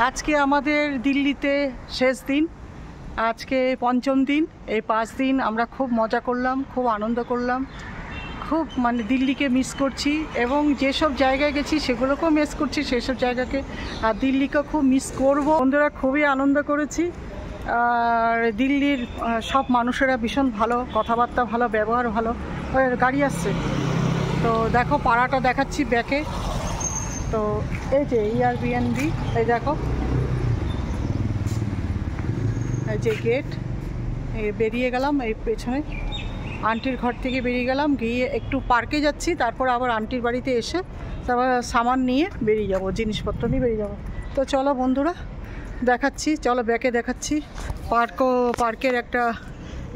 আজকে আমাদের দিল্লিতে শেষ দিন, আজকে পঞ্চম দিন। এই 5 দিন আমরা খুব মজা করলাম, খুব আনন্দ করলাম, খুব দিল্লিকে মিস করছি এবং যেসব জায়গায় গেছি সেগুলোকেও মিস করছি, সেসব জায়গাকে আর দিল্লিকে খুব মিস করব। বন্ধুরা খুবই আনন্দ করেছি। আর দিল্লির সব মানুষেরা ভীষণ ভালো, কথাবার্তা ভালো, ব্যবহার ভালো। গাড়ি আসছে তো দেখো, পাড়াটা দেখাচ্ছি ব্যাকে। তো এই যে Airbnb, এই দেখো এই যে গেট, বেরিয়ে গেলাম এই পেছনে আন্টির ঘর থেকে বেরিয়ে গেলাম, গিয়ে একটু পার্কে যাচ্ছি, তারপর আবার আন্টির বাড়িতে এসে তারপর সামান নিয়ে বেরিয়ে যাব, জিনিসপত্র নিয়ে বেরিয়ে যাব। তো চলো বন্ধুরা দেখাচ্ছি, চলো ব্যাকে দেখাচ্ছি। পার্কের একটা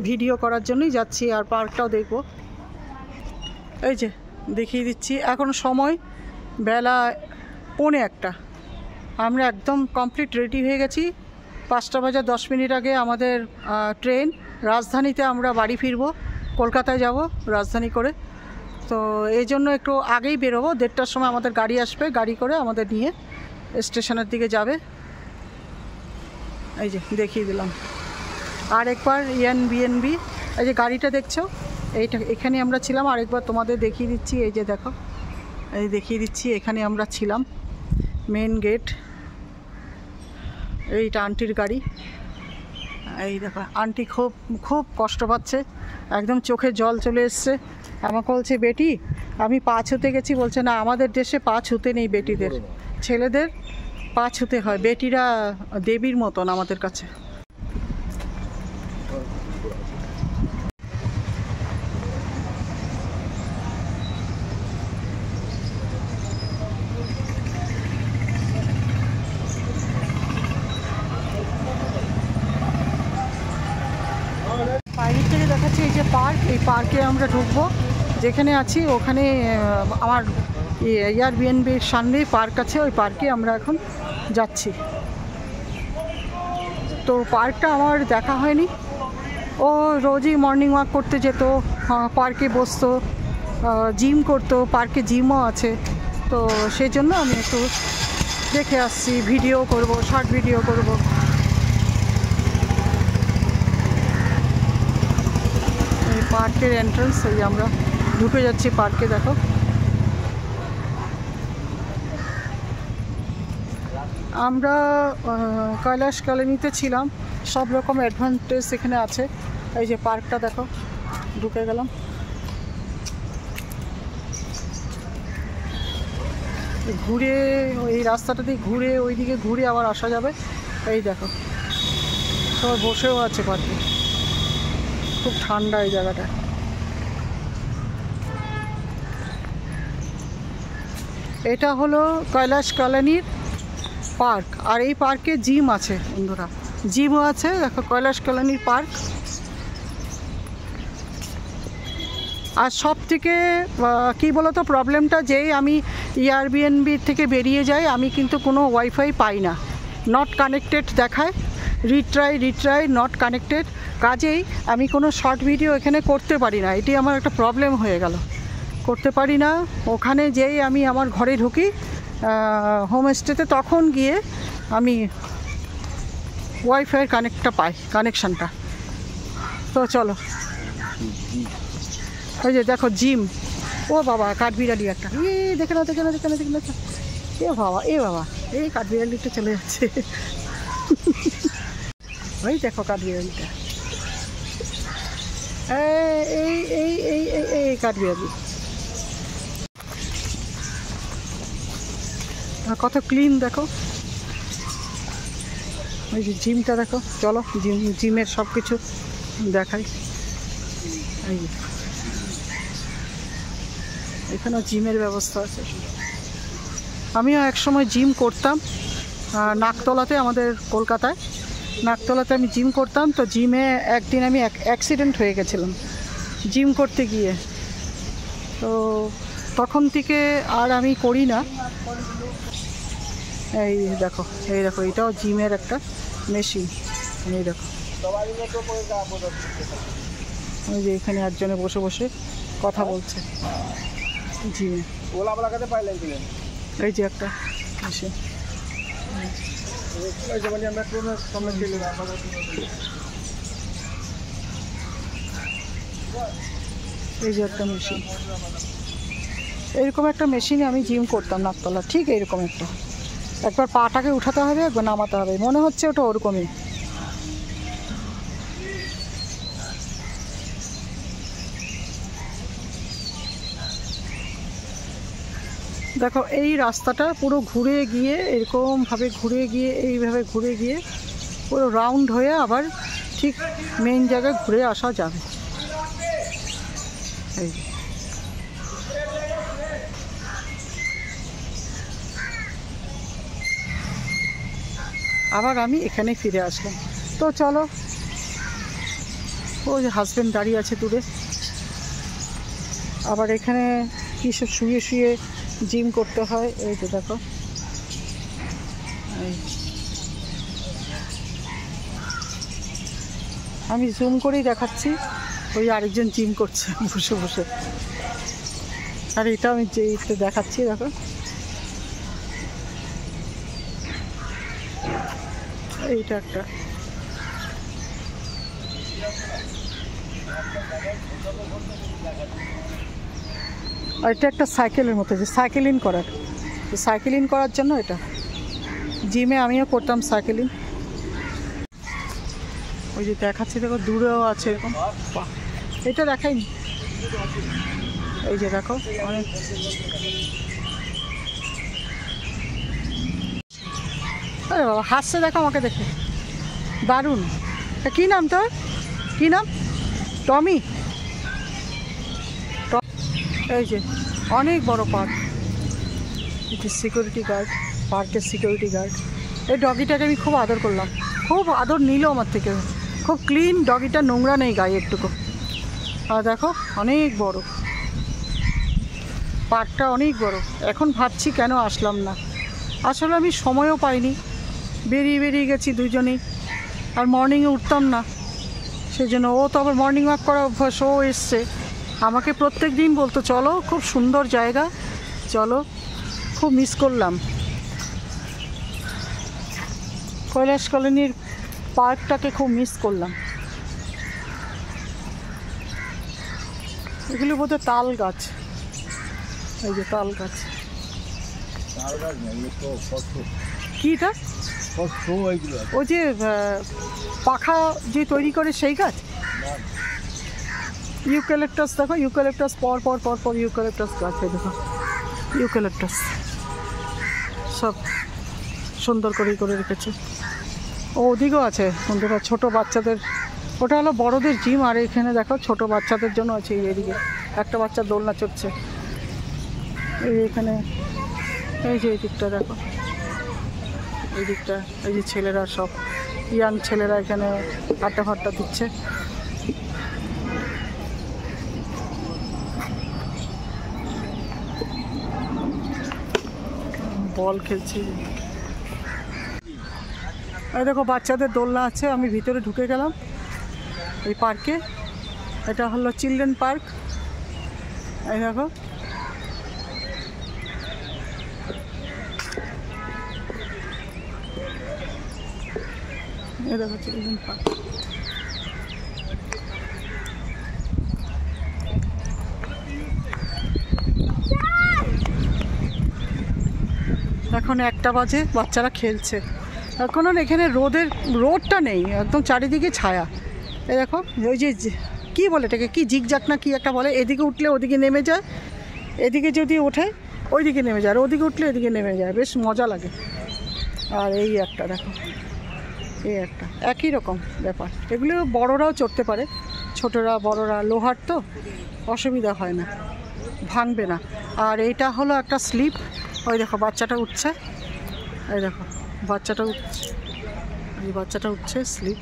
ভিডিও করার জন্যই যাচ্ছি, আর পার্কটাও দেখবো। এই যে দেখিয়ে দিচ্ছি, এখন সময় বেলা 1:45। আমরা একদম কমপ্লিট রেডি হয়ে গেছি। 5টা বাজে 10 মিনিট আগে আমাদের ট্রেন। রাজধানীতে আমরা বাড়ি ফিরবো, কলকাতায় যাব রাজধানী করে। তো এই জন্য একটু আগেই বেরোবো, 1:30টার সময় আমাদের গাড়ি আসবে, গাড়ি করে আমাদের নিয়ে স্টেশনের দিকে যাবে। এই যে দেখিয়ে দিলাম আর একবার Airbnb, এই যে গাড়িটা দেখছো, এখানে আমরা ছিলাম। আরেকবার তোমাদের দেখিয়ে দিচ্ছি, এই যে দেখো, এই দেখিয়ে দিচ্ছি, এখানে আমরা ছিলাম, মেন গেট। এইটা আন্টির গাড়ি। এই দেখো আন্টি খুব খুব কষ্ট পাচ্ছে, একদম চোখে জল চলে এসছে। আমাকে বলছে, বেটি আমি পা ছুতে গেছি। বলছে না, আমাদের দেশে পা ছুতে নেই, বেটিদের, ছেলেদের পা ছুতে হয়, বেটিরা দেবীর মতন আমাদের কাছে। বাইরে থেকে দেখাচ্ছি এই যে পার্ক, এই পার্কে আমরা ঢুকবো। যেখানে আছি ওখানে আমার Airbnb-র সামনেই পার্ক আছে, ওই পার্কে আমরা এখন যাচ্ছি। তো পার্কটা আমার দেখা হয়নি। ও রোজই মর্নিং ওয়াক করতে যেত, পার্কে বসতো, জিম করতো, পার্কে জিমও আছে। তো সেই জন্য আমি একটু দেখে আসছি, ভিডিও করব, শর্ট ভিডিও করব। এই পার্কের এন্ট্রান্স, এই আমরা ঢুকে যাচ্ছি পার্কে। দেখো আমরা কৈলাস কলোনিতে ছিলাম, সব রকম অ্যাডভান্টেজ এখানে আছে। এই যে পার্কটা দেখো, ঢুকে গেলাম। ঘুরে এই রাস্তাটা দিয়ে ঘুরে ওইদিকে ঘুরে আবার আসা যাবে। এই দেখো সবাই বসেও আছে পার্কে, খুব ঠান্ডা এই জায়গাটা। এটা হলো কৈলাস কলোনির পার্ক, আর এই পার্কে জিম আছে বন্ধুরা, জিমও আছে। দেখো কৈলাস কলোনির পার্ক। আর সব থেকে কী বলতো প্রবলেমটা, যেই আমি Airbnb থেকে বেরিয়ে যাই, আমি কিন্তু কোনো ওয়াইফাই পাই না, নট কানেক্টেড দেখায়, রিট্রাই নট কানেক্টেড। কাজেই আমি কোনো শর্ট ভিডিও এখানে করতে পারি না, এটি আমার একটা প্রবলেম হয়ে গেল, করতে পারি না। ওখানে যেই আমি আমার ঘরে ঢুকি হোমস্টেতে, তখন গিয়ে আমি ওয়াইফাইয়ের কানেকশানটা। তো চলো, ওই যে দেখো জিম। ও বাবা, কাঠবিড়ালি একটা, দেখে না। এ বাবা এই কাঠবিড়ালিটা চলে যাচ্ছে। ওই দেখো কাঠবিড়ালিটা, এই কাঠবিড়ালি কত ক্লিন দেখো। ওই যে জিমটা দেখো, চলো জিমের সব কিছু দেখাই। এই এখানেও জিমের ব্যবস্থা আছে। আমিও একসময় জিম করতাম নাকতলাতে, আমাদের কলকাতায় নাকতলাতে আমি জিম করতাম। তো জিমে একদিন আমি অ্যাক্সিডেন্ট হয়ে গেছিলাম জিম করতে গিয়ে, তো তখন থেকে আর আমি করি না। এই দেখো এটাও জিমের একটা মেশিন। এই দেখো, ওই যে এখানে একজনে বসে বসে কথা বলছে জিমে। এই যে একটা মেশিন, এই যে একটা মেশিন, এরকম একটা মেশিনে আমি জিম করতাম নাকতলা, ঠিক এরকম একটা, একবার পাটাকে উঠাতে হবে একবার নামাতে হবে, মনে হচ্ছে ওটা ওরকমই। দেখো এই রাস্তাটা পুরো ঘুরে গিয়ে এরকমভাবে ঘুরে গিয়ে এইভাবে ঘুরে গিয়ে পুরো রাউন্ড হয়ে আবার ঠিক মেইন জায়গায় ঘুরে আসা যাবে। এই আবার আমি এখানে ফিরে আসলাম। তো চলো, ওই যে হাজব্যান্ড দাঁড়িয়ে আছে দূরে, আবার এখানে কী সব শুয়ে শুয়ে জিম করতে হয়। এই যে দেখো, আমি জুম করেই দেখাচ্ছি, ওই আরেকজন জিম করছে বসে বসে, আর এটা আমি যে দেখাচ্ছি দেখো, এইটা একটা। আর এটা একটা সাইকেলের মতো, যে সাইকেলিং করার, সাইকেলিং করার জন্য এটা। জিমে আমিও করতাম সাইকেলিং। ওই যে দেখাচ্ছি দেখো, দূরেও আছে এরকম, এটা দেখাইনি। এই যে দেখো অনেক, আরে বাবা হাসছে দেখো আমাকে দেখে, দারুণ। কী নাম তোর, কী নাম? টমি। এই যে অনেক বড় পার্ক, এটি সিকিউরিটি গার্ড, পার্কের সিকিউরিটি গার্ড। এই ডগিটাকে আমি খুব আদর করলাম, খুব আদর নিল আমার থেকে, খুব ক্লিন ডগিটা, নোংরা নেই গায়ে একটুকু। আর দেখো অনেক বড় পার্কটা, অনেক বড়। এখন ভাবছি কেন আসলাম না, আসলে আমি সময়ও পাইনি, বেরিয়ে গেছি দুজনেই, আর মর্নিংয়ে উঠতাম না, সেই জন্য। ও তো আবার মর্নিং ওয়াক করা অভ্যাস, ও এসছে, আমাকে প্রত্যেক দিন বলতো চলো, খুব সুন্দর জায়গা, চলো। খুব মিস করলাম কৈলাস কলোনির পার্কটাকে, খুব মিস করলাম। এগুলো বোধহয় তাল গাছ, এই যে তাল গাছ। কিটা? ওই যে পাখা যে তৈরি করে সেই গাছ। ইউক্যালিপটাস দেখো, ইউক্যালিপটাস পর পর পর পর ইউক্যালিপটাস গাছ, দেখো ইউক্যালিপটাস সব সুন্দর করে রেখেছে। ও ওদিকেও আছে বন্ধুরা, ছোটো বাচ্চাদের, ওটা হলো বড়দের জিম, আর এখানে দেখো ছোট বাচ্চাদের জন্য আছে। এইদিকে একটা বাচ্চা দোলনা চড়ছে, এই এখানে, এই যে এই দিকটা দেখো, এই দিকটা, এই যে ছেলেরা সব ইয়াং ছেলেরা এখানে আড্ডা ফাড্ডা দিচ্ছে। বল খেলছি। এই দেখো বাচ্চাদের দোলনা আছে, আমি ভিতরে ঢুকে গেলাম এই পার্কে। এটা হলো চিলড্রেন পার্ক। এই দেখো, এই দেখো চিলড্রেন পার্ক। এখন 1টা বাজে, বাচ্চারা খেলছে। এখন আর এখানে রোদটা নেই, একদম চারিদিকে ছায়া। এই দেখো ওই যে কী বলে এটাকে, কি জিগজাক না কি একটা বলে, এদিকে উঠলে ওদিকে নেমে যায়, এদিকে যদি ওঠে ওইদিকে নেমে যায়, আর ওদিকে উঠলে এদিকে নেমে যায়, বেশ মজা লাগে। আর এই একটা দেখো, এই একটা একই রকম ব্যাপার। এগুলো বড়রাও চড়তে পারে, ছোটরা বড়রা, লোহার তো অসুবিধা হয় না, ভাঙবে না। আর এইটা হলো একটা স্লিপ। ওই দেখো বাচ্চাটা উঠছে, এই দেখো বাচ্চাটা উঠছে, এই বাচ্চাটা উঠছে স্লিপ।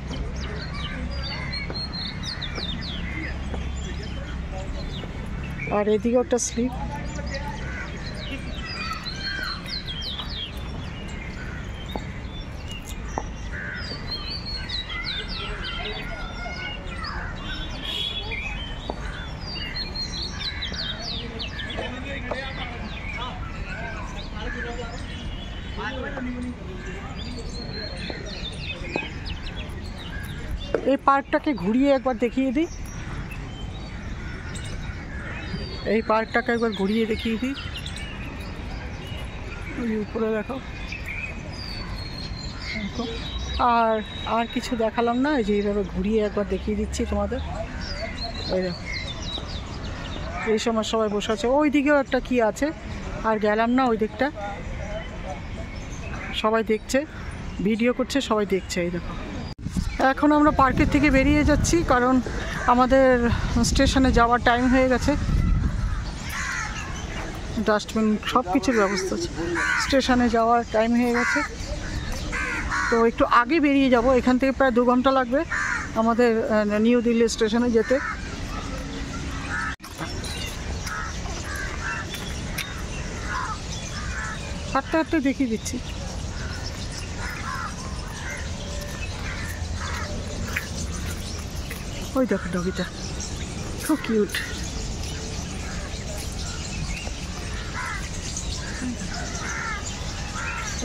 আর এদিকে একটা স্লিপ। এই পার্কটাকে ঘুরিয়ে একবার দেখিয়ে দিই, এই পার্কটাকে একবার ঘুরিয়ে দেখিয়ে দিই। ওই উপরে দেখো। আর আর কিছু দেখালাম না, এই যে এইভাবে ঘুরিয়ে একবার দেখিয়ে দিচ্ছি তোমাদের। ওই দেখো, এই সময় সবাই বসে আছে। ওই দিকেও একটা কি আছে, আর গেলাম না ওই দিকটা। সবাই দেখছে, ভিডিও করছে, সবাই দেখছে। এই দেখো, এখন আমরা পার্কের থেকে বেরিয়ে যাচ্ছি, কারণ আমাদের স্টেশনে যাওয়ার টাইম হয়ে গেছে। ডাস্টবিন সব কিছুর ব্যবস্থা আছে, স্টেশনে যাওয়ার টাইম হয়ে গেছে। তো একটু আগে বেরিয়ে যাব, এখান থেকে প্রায় 2 ঘন্টা লাগবে আমাদের নিউ দিল্লি স্টেশনে যেতে। হাঁটতে হাঁটতে দেখিয়ে দিচ্ছি। ওই দেখো ডগিটা, খুব কিউট।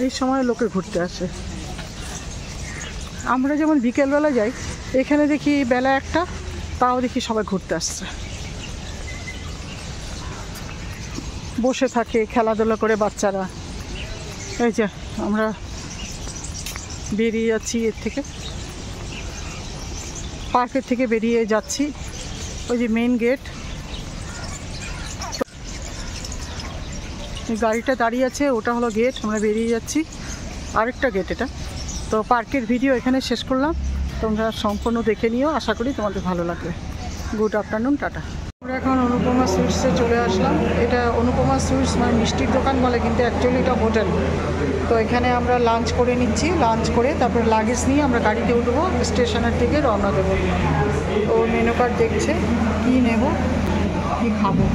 এই সময় লোকে ঘুরতে আসে। আমরা যেমন বিকেলবেলা যাই, এখানে দেখি বেলা 1টা, তাও দেখি সবাই ঘুরতে আসছে, বসে থাকে খেলাধুলা করে বাচ্চারা। এই যে আমরা বেরিয়ে যাচ্ছি এর থেকে, পার্কের থেকে বেরিয়ে যাচ্ছি। ওই যে মেন গেট, গাড়িটা দাঁড়িয়ে আছে, ওটা হলো গেট। আমরা বেরিয়ে যাচ্ছি, আরেকটা গেট এটা। তো পার্কের ভিডিও এখানে শেষ করলাম, তোমরা সম্পূর্ণ দেখে নিও, আশা করি তোমাদের ভালো লাগবে। Good afternoon, tata. আমরা এখন অনুপমা সুইটসে চলে আসলাম। এটা অনুপমা সুইটস মানে মিষ্টির দোকান বলে, কিন্তু অ্যাকচুয়ালি এটা হোটেল। তো এখানে আমরা লাঞ্চ করে নিচ্ছি, লাঞ্চ করে তারপরে লাগেজ নিয়ে আমরা গাড়িতে উঠবো, স্টেশনের দিকে রওনা দেবো। ও মেনু কার্ড দেখছে, কী নেব, কী খাবো।